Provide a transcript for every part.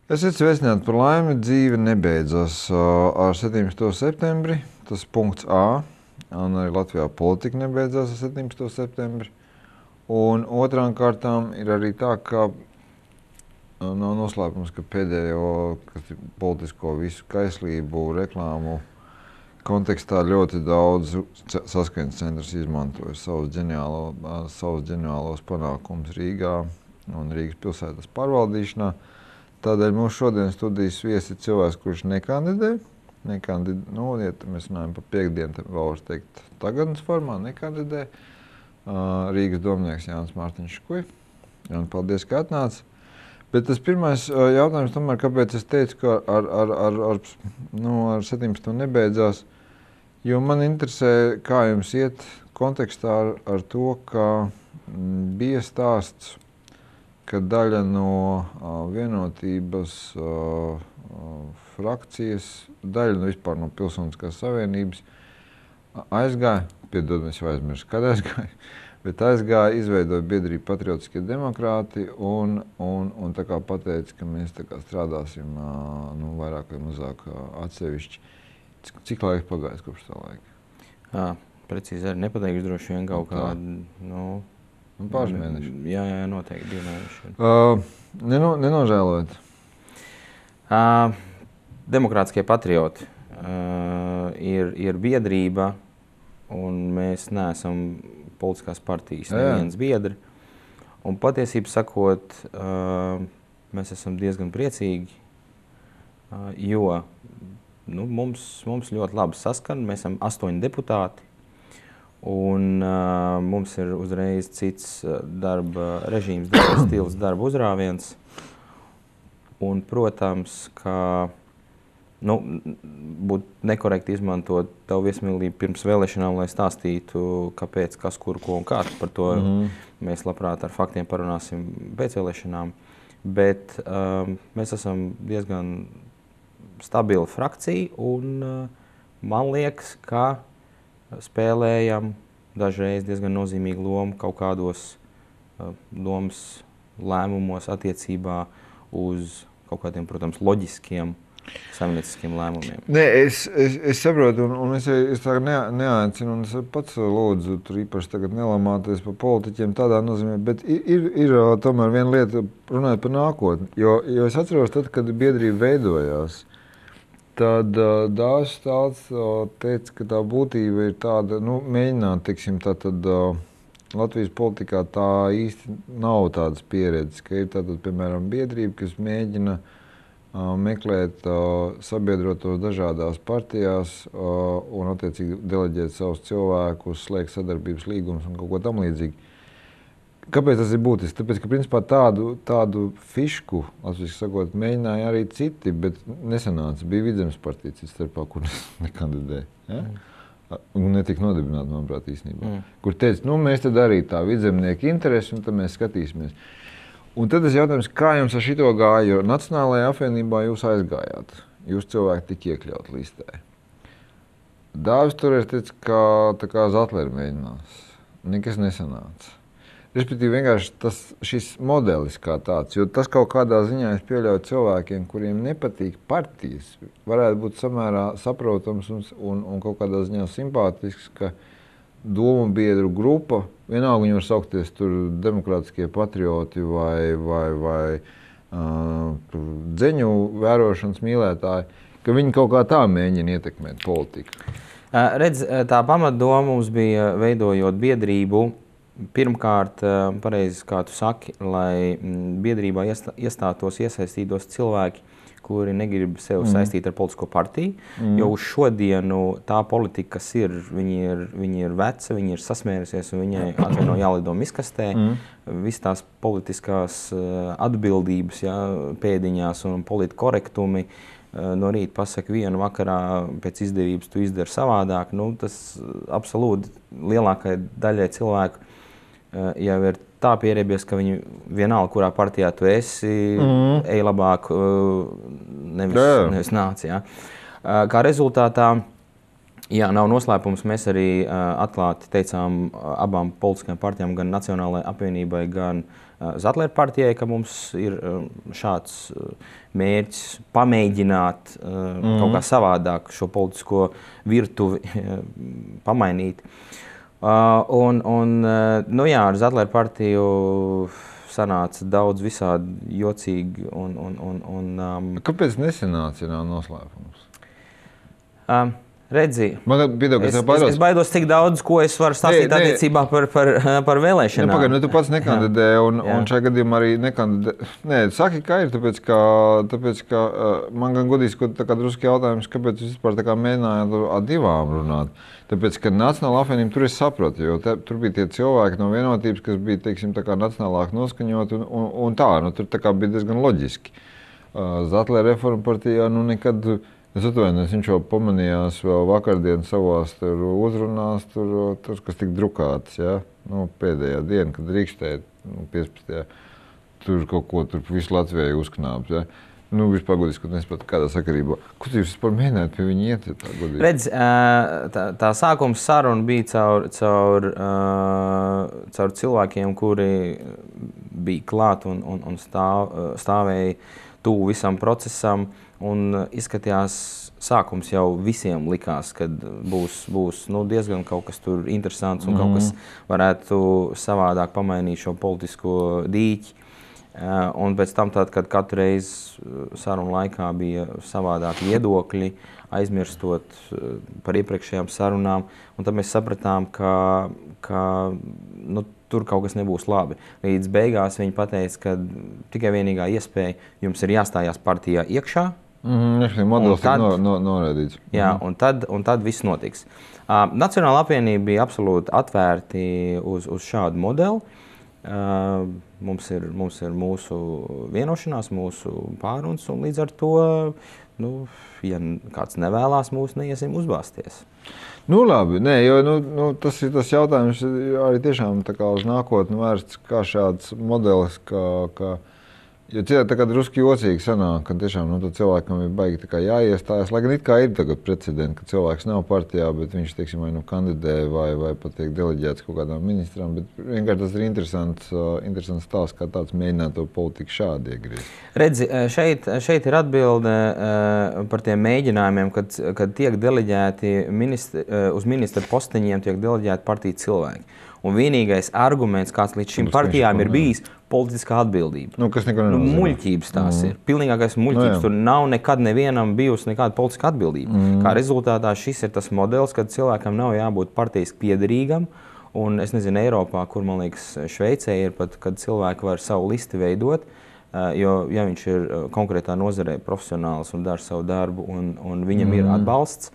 Esiet sveicināti par laimi. Dzīve nebeidzas ar 17. septembri. Tas punkts A. Un arī Latvijā politika nebeidzās ar 17. septembri. Un otrām kārtām ir arī tā, ka nav noslēpums, ka pēdējo politisko visu kaislību, reklāmu kontekstā ļoti daudz saskaņas centrs izmantoja savus ģeniālos panākumus Rīgā un Rīgas pilsētas pārvaldīšanā. Tādēļ mūsu šodienas studijas viesi ir cilvēks, kurš nekandidē. Ja mēs runājam par piekdienu, tad vēl var teikt tagadnes formā, nekandidē. Rīgas domnieks Jānis Mārtiņš Škuj. Un paldies, ka atnāc. Bet tas pirmais jautājums tomēr, kāpēc es teicu, ka ar 17. nebeidzās, jo man interesē, kā jums iet kontekstā ar to, ka bija stāsts, ka daļa no vienotības frakcijas, daļa vispār no Pilsoniskās savienības aizgāja, es jau aizmirsu, kad aizgāja, bet aizgāja, izveidoja biedrību Patriotiskie demokrāti un tā kā pateica, ka mēs tā kā strādāsim vairāk vai mazāk atsevišķi. Cik laika pagājis kopš tā laika? Precīzi arī nepateikšu, droši vien kaut kādu, pāris mēneši. Jā, noteikti 2 mēneši. Nenožēlojat? Demokrātiskie patrioti ir biedrība, un mēs neesam politiskās partijas neviens biedri. Un patiesībā sakot, mēs esam diezgan priecīgi, jo mums ļoti labi saskan. Mēs esam 8 deputāti. Un mums ir uzreiz cits darba režīms, darba stils, darba uzrāviens. Un, protams, ka būtu nekorekti izmantot tavu viesmīlību pirms vēlēšanām, lai stāstītu, kāpēc, kas, kur, ko un kā. Par to mēs labprāt ar faktiem parunāsim pēc vēlēšanām. Bet mēs esam diezgan stabila frakcija, un man liekas, ka spēlējam dažreiz diezgan nozīmīgu lomu kaut kādos domas lēmumos attiecībā uz kaut kādiem, protams, loģiskiem saimnieciskiem lēmumiem. Nē, es saprotu, un es tā neaicinu, un es pats lūdzu tur īpaši tagad nelamāties par politiķiem tādā nozīmē, bet ir tomēr viena lieta runājot par nākotni, jo es atceros tad, kad biedrība veidojās, tad Dārzs Stalts teica, ka tā būtība ir tāda, mēģināt, teiksim, tātad Latvijas politikā tā īsti nav tādas pieredzes, ka ir tātad, piemēram, biedrība, kas mēģina meklēt sabiedrotos dažādās partijās un, attiecīgi, deleģēt savus cilvēkus, slēgt sadarbības līgumus un kaut ko tam līdzīgi. Kāpēc tas ir būtiski? Tāpēc, ka principā tādu fišku, latviešu sakot, mēģināja arī citi, bet nesanāca. Bija Vidzemes partija cits starpā, kur nekandidēja. Ja? Un netika nodibināta, manuprāt, īstenībā. Kur teica, mēs tad arī tā vidzemnieki interesi, un tad mēs skatīsimies. Un tad es jautājums, kā jums ar šito gāja, jo Nacionālajā apvienībā jūs aizgājāt. Jūs cilvēki tik iekļaut listē. Dāvis toreiz teica, ka tā kā Zatleri mēģinās. Nekas nesanāca. Respektīvi vienkārši šis modelis kā tāds, jo tas kaut kādā ziņā es pieļauju cilvēkiem, kuriem nepatīk partijas, varētu būt samērā saprotams un kaut kādā ziņā simpātisks, ka domu biedru grupa, vienalga viņi var saukties tur demokrātiskie patrioti vai dzeņu vērošanas mīlētāji, ka viņi kaut kā tā mēģina ietekmēt politiku. Redz, tā pamatdoma mums bija veidojot biedrību. Pirmkārt, pareizi, kā tu saki, lai biedrībā iesaistītos cilvēki, kuri negrib sevi saistīt ar politisko partiju, jo uz šodienu tā politika, kas ir, viņi ir veca, viņi ir sasmērusies un viņai atvieno jālido miskastē. Visas tās politiskās atbildības, pēdiņās un politkorektumi no rīta pasaka vienu, vakarā pēc izdevības tu izdari savādāk. Tas absolūti lielākai daļai cilvēku jau ir tā pierēbies, ka viņi vienalga, kurā partijā tu esi, ej labāk, nevis nāc. Ja. Kā rezultātā Jā, nav noslēpums. Mēs arī atklāti teicām abām politiskajām partijām, gan Nacionālajai apvienībai, gan Zatlera partijai, ka mums ir šāds mērķis pamēģināt kaut kā savādāk šo politisko virtuvi pamainīt. Nu jā, ar Zatlera partiju sanāca daudz visādi jocīgi. Kāpēc nesanāca, ja nav noslēpums? Redzi, es baidos, cik daudz, ko es varu stāstīt attiecībā par vēlēšanām. Pagaid, tu pats nekandidēji, un šajā gadījumā arī nekandidēji. Nē, saki, kā ir, tāpēc, ka man gan godīgi, ka tā kā drusku jautājums, kāpēc jūs vispār tā kā mēģinājāt ar divām runāt. Tāpēc, ka Nacionāla apvienība tur es sapratu, jo tur bija tie cilvēki no vienotības, kas bija, teiksim, tā kā nacionālāk noskaņot, un tā, nu tur tā kā bija diezgan loģiski. Zatlera reforma partijā, nu nekad... Es atvainojos, viņš jau pamanījās vēl vakardien savās uzrunās, tur kas tik drukāts, ja? Nu, pēdējā diena, kad drīkstēja, 15. Tur kaut ko tur visu Latviju uzknāps, ja? Nu, vispār godīgi, ka nesapratu, kādā sakarībā. Ko tu jūs vispār mēģinājāt pie viņa iet, tā godīgi? Redz, tā sākums saruna bija caur cilvēkiem, kuri bija klāt un stāvēja tuvu visam procesam. Un izskatījās, sākums jau visiem likās, ka būs diezgan kaut kas tur interesants un kaut kas varētu savādāk pamainīt šo politisko dīķi. Un pēc tam, kad katru reizi sarunu laikā bija savādāki viedokļi, aizmirstot par iepriekšējām sarunām, un tad mēs sapratām, ka tur kaut kas nebūs labi. Līdz beigās viņi pateica, ka tikai vienīgā iespēja jums ir jāstājās partijā iekšā. Modelis tika noraidīts. Jā, un tad viss notiks. Nacionāla apvienība bija absolūti atvērti uz šādu modeli. Mums ir mūsu vienošanās, mūsu pārunas, un līdz ar to, ja kāds nevēlās mūs, neiesim uzbāzties. Nu labi, nē, jo tas ir tas jautājums arī tiešām tā kā uz nākotni vērsts, kā šāds modelis, jo tā kā drusku jocīgi sanāk, ka tiešām cilvēkam ir baigi tā kā jāiestājas, lai gan it kā ir tagad precedenti, ka cilvēks nav partijā, bet viņš, teiksim, vai kandidē vai pat tiek deleģēts kaut kādām ministrām, bet vienkārši tas ir interesants stāsts, kā tāds mēģināt to politiku šādi iegriezt. Redzi, šeit ir atbilde par tiem mēģinājumiem, kad tiek deleģēti uz ministra posteņiem tiek deleģēti partiju cilvēki. Un vienīgais arguments, kāds līdz šim partijām ir bijis, politiskā atbildība. Kas neko nenozīmē. Muļķības tās ir. Pilnīgākais muļķības. Tur nav nekad nevienam bijusi nekāda politiska atbildība. Kā rezultātā šis ir tas modelis, kad cilvēkam nav jābūt partijiski piederīgam. Un es nezinu, Eiropā, kur, man liekas, Šveicē ir pat, kad cilvēki var savu listi veidot, jo, ja viņš ir konkrētā nozarē profesionāls un dara savu darbu un viņam ir atbalsts.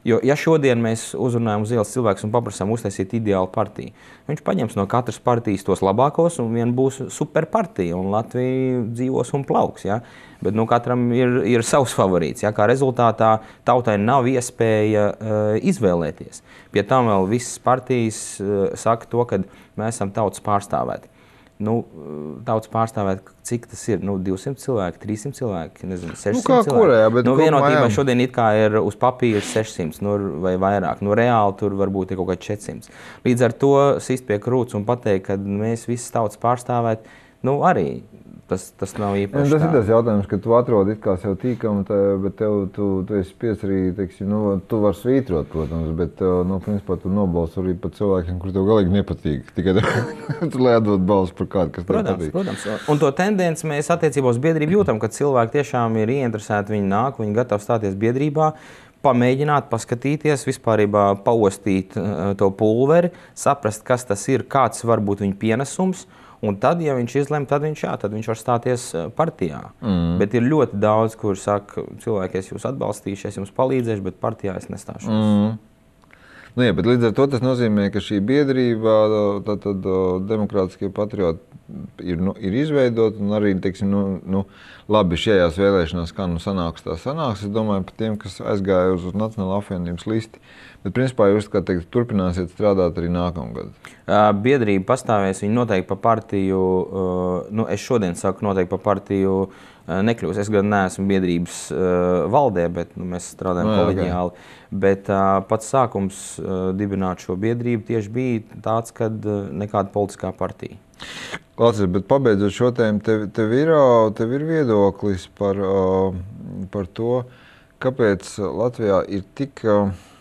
Jo, ja šodien mēs uzrunājam uz ielas cilvēkus un paprasām uztaisīt ideālu partiju, viņš paņems no katras partijas tos labākos un vien būs superpartija un Latvija dzīvos un plauks. Ja? Bet katram ir savs favorīts. Ja? Kā rezultātā tautai nav iespēja izvēlēties. Pie tam vēl visas partijas saka to, ka mēs esam tautas pārstāvēti. Tautas pārstāvēt, cik tas ir? 200 cilvēki, 300 cilvēki, nezinu, 600 cilvēki. Kurējā, bet vienotībā šodien it kā ir uz papīra 600 vai vairāk. Reāli tur varbūt ir kaut kā 400. Līdz ar to sist pie krūts un pateikt, ka mēs visi tautas pārstāvēt, arī tas nav īpaši. Tas ir tas jautājums, ka tu atrodi it kā sev tīkamu, bet tu esi spiest arī, teiksim, tu vari svītrot, protams, bet, principā tu nobalso arī par cilvēkiem, kur tev galīgi nepatīk. Tikai tu lai atdod balsu par kādu, kas tev patīk. Protams. Un to tendenci mēs attiecībā uz biedrību jūtam, ka cilvēki tiešām ir ieinteresēti, viņi nāk, viņi gatavi stāties biedrībā, pamēģināt, paskatīties, vispārībā paostīt to pulveri, saprast, kas tas ir, kāds var būt viņa pienesums. Un tad, ja viņš izlem, tad viņš var stāties partijā. Bet ir ļoti daudz, kur saka, cilvēki, es jūs atbalstīšu, es jums palīdzēšu, bet partijā es nestāšos. Bet līdz ar to tas nozīmē, ka šī biedrība, tad demokrātiskie patrioti ir izveidoti un arī, teiksim, labi šajās vēlēšanās, kā sanāks, tā sanāks. Es domāju par tiem, kas aizgāja uz Nacionālo apvienības listi. Bet, principā, jūs, kā teikt, turpināsiet strādāt arī nākamgad? Biedrība pastāvēs, viņi noteikti pa partiju, es šodien saku, noteikti pa partiju nekļūs. Es gan neesmu biedrības valdē, bet mēs strādājam koleģiāli. Okay. Bet pats sākums dibināt šo biedrību tieši bija tāds, kad nekāda politiskā partija. Klausies, bet pabeidzot šo tēmu, tev ir viedoklis par to, kāpēc Latvijā ir tik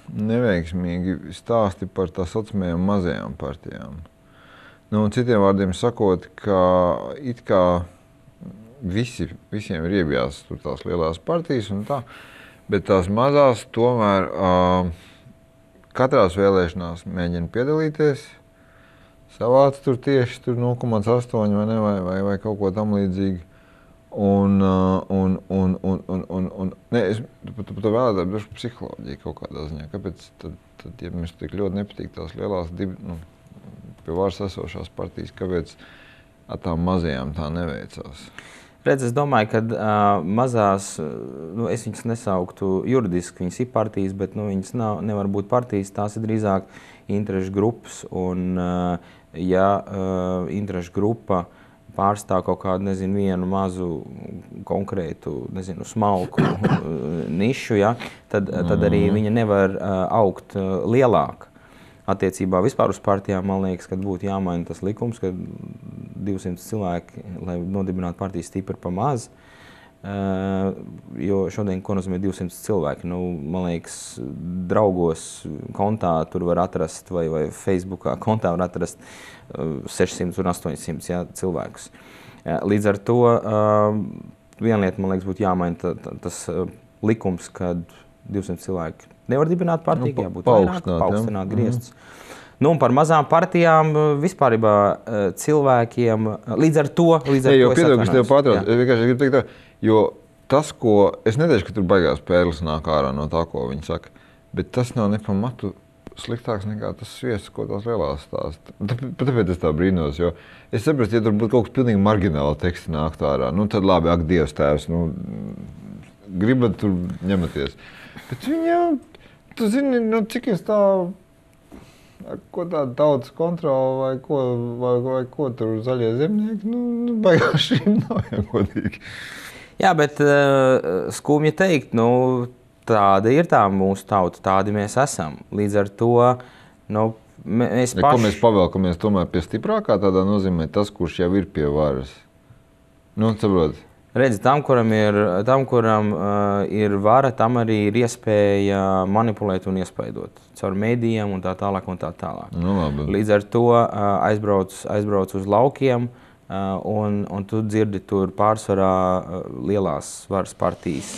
neveiksmīgi stāsti par tā saucamajām mazajām partijām. Nu, citiem vārdiem sakot, ka it kā visiem ir iebjās tur tās lielās partijas un tā, bet tās mazās tomēr katrās vēlēšanās mēģina piedalīties, savāc tur tieši 0,8 vai ne, vai kaut ko tam līdzīgi. Es pat vēlētāju droši psiholoģiju kaut kādā ziņā. Kāpēc tad, ja mums tik ļoti nepatīk tās lielās, pie varas esošās partijas, kāpēc ar tām mazajām tā neveicās? Redz, es domāju, ka mazās, es viņas nesauktu juridiski, viņas ir partijas, bet viņas nevar būt partijas, tās ir drīzāk interešu grupas. Un, ja interešu grupa pārstāv kaut kādu, vienu mazu konkrētu, smalku nišu, ja, tad arī viņa nevar augt lielāk. Attiecībā vispār uz partijām, man liekas, ka būtu jāmaina tas likums, ka 200 cilvēki, lai nodibinātu partiju stipri pa maz, jo šodien, ko nozīmē 200 cilvēki, man liekas, draugos kontā tur var atrast, vai Facebookā kontā var atrast 600 un 800 cilvēkus. Līdz ar to viena lieta, man liekas, būtu jāmaina tas likums, kad 200 cilvēki nevar dibināt partiju, jābūt vairāk, paaugstināt griestus. Un par mazām partijām vispārībā cilvēkiem līdz ar to es tev pārtraucu. Es vienkārši gribu teikt, jo tas, ko es neteikšu, ka tur baigās pērles nāk ārā no tā, ko viņi saka, bet tas nav ne pa matu sliktāks nekā tas sviests, ko tās lielās stāsta. Tāpēc es tā brīnos, jo es saprastu, ja tur būtu kaut kas pilnīgi margināli teksti nākt ārā, tad labi, ak, Dievs tēvs, gribat tur ņematies. Bet viņi jau, tu zini, cik es tā, ko tāda tautas kontrola vai ko tur zaļie zemnieki, baigās šīm nav jāgodīgi. Jā, bet skumji teikt, tāda ir tā mūsu tauta, tādi mēs esam. Līdz ar to, mēs paši... Ko mēs pavelkamies tomēr pie stiprākā, tādā nozīmē tas, kurš jau ir pie varas. Saprot. Redzi, tam, kuram ir vara, tam arī ir iespēja manipulēt un iespaidot. Caur mēdījiem un tā tālāk un tā tālāk. Līdz ar to aizbrauc uz laukiem un tu dzirdi tur pārsvarā lielās varas partijas